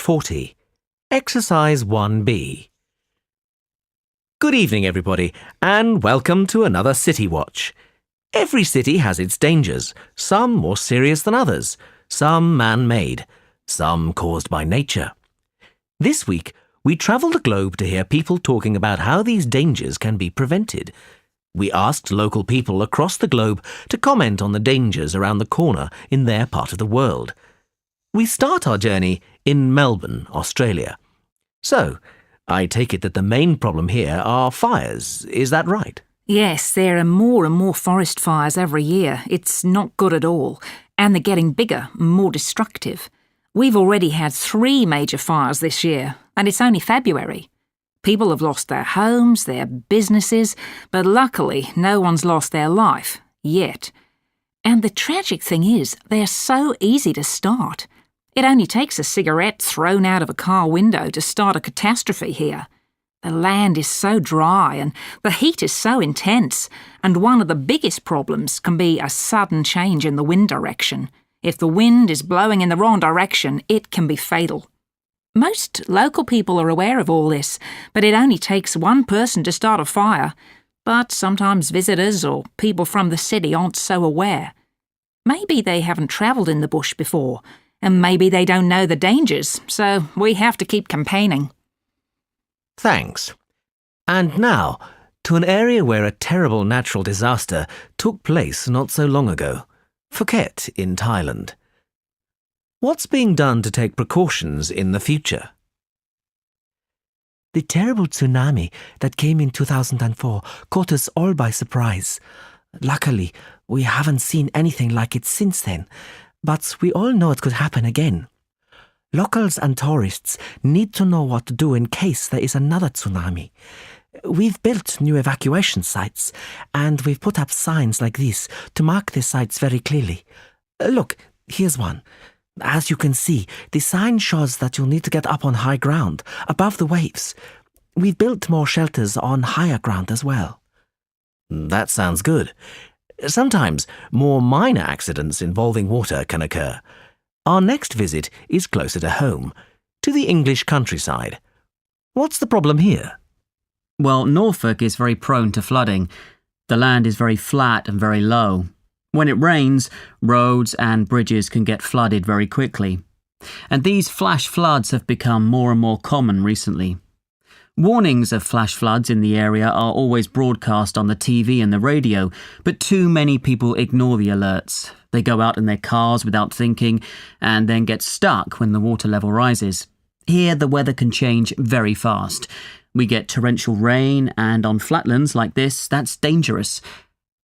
40. Exercise 1B. Good evening, everybody, and welcome to another City Watch. Every city has its dangers, some more serious than others, some man-made, some caused by nature. This week, we travel the globe to hear people talking about how these dangers can be prevented. We asked local people across the globe to comment on the dangers around the corner in their part of the world. We start our journey in Melbourne, Australia. So, I take it that the main problem here are fires, is that right? Yes, there are more and more forest fires every year. It's not good at all. And they're getting bigger, more destructive. We've already had 3 major fires this year, and it's only February. People have lost their homes, their businesses, but luckily no one's lost their life, yet. And the tragic thing is, they're so easy to start. It only takes a cigarette thrown out of a car window to start a catastrophe here. The land is so dry and the heat is so intense, and one of the biggest problems can be a sudden change in the wind direction. If the wind is blowing in the wrong direction, it can be fatal. Most local people are aware of all this, but it only takes one person to start a fire. But sometimes visitors or people from the city aren't so aware. Maybe they haven't travelled in the bush before, and maybe they don't know the dangers, so we have to keep campaigning. Thanks. And now, to an area where a terrible natural disaster took place not so long ago, Phuket in Thailand. What's being done to take precautions in the future? The terrible tsunami that came in 2004 caught us all by surprise. Luckily, we haven't seen anything like it since then, but we all know it could happen again. Locals and tourists need to know what to do in case there is another tsunami. We've built new evacuation sites, and we've put up signs like this to mark the sites very clearly. Look, here's one. As you can see, the sign shows that you'll need to get up on high ground, above the waves. We've built more shelters on higher ground as well. That sounds good. Sometimes more minor accidents involving water can occur. Our next visit is closer to home, to the English countryside. What's the problem here? Well, Norfolk is very prone to flooding. The land is very flat and very low. When it rains, roads and bridges can get flooded very quickly. And these flash floods have become more and more common recently. Warnings of flash floods in the area are always broadcast on the TV and the radio, but too many people ignore the alerts. They go out in their cars without thinking and then get stuck when the water level rises. Here, the weather can change very fast. We get torrential rain, and on flatlands like this, that's dangerous.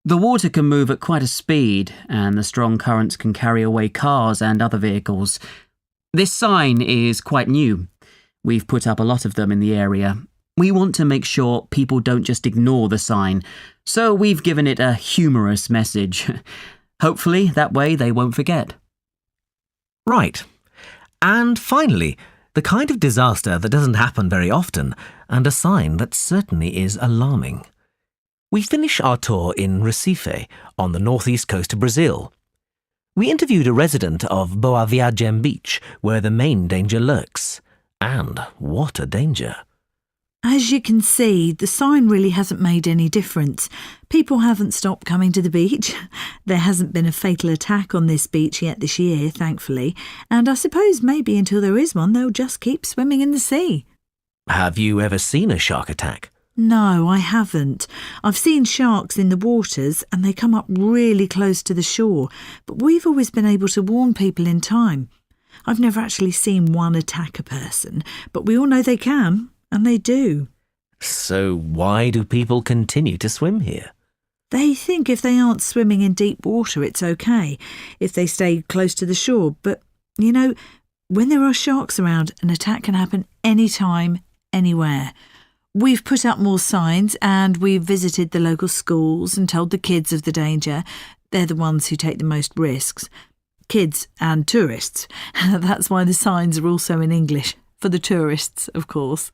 The water can move at quite a speed, and the strong currents can carry away cars and other vehicles. This sign is quite new. We've put up a lot of them in the area. We want to make sure people don't just ignore the sign, so we've given it a humorous message. Hopefully, that way they won't forget. Right. And finally, the kind of disaster that doesn't happen very often, and a sign that certainly is alarming. We finish our tour in Recife, on the northeast coast of Brazil. We interviewed a resident of Boa Viagem Beach, where the main danger lurks. And what a danger. As you can see, the sign really hasn't made any difference. People haven't stopped coming to the beach. There hasn't been a fatal attack on this beach yet this year, thankfully, and I suppose maybe until there is one, they'll just keep swimming in the sea. Have you ever seen a shark attack? No, I haven't. I've seen sharks in the waters and they come up really close to the shore, but we've always been able to warn people in time. I've never actually seen one attack a person, but we all know they can, and they do. So why do people continue to swim here? They think if they aren't swimming in deep water, it's okay, if they stay close to the shore. But, you know, when there are sharks around, an attack can happen anytime, anywhere. We've put up more signs and we've visited the local schools and told the kids of the danger. They're the ones who take the most risks. Kids and tourists. That's why the signs are also in English, for the tourists, of course.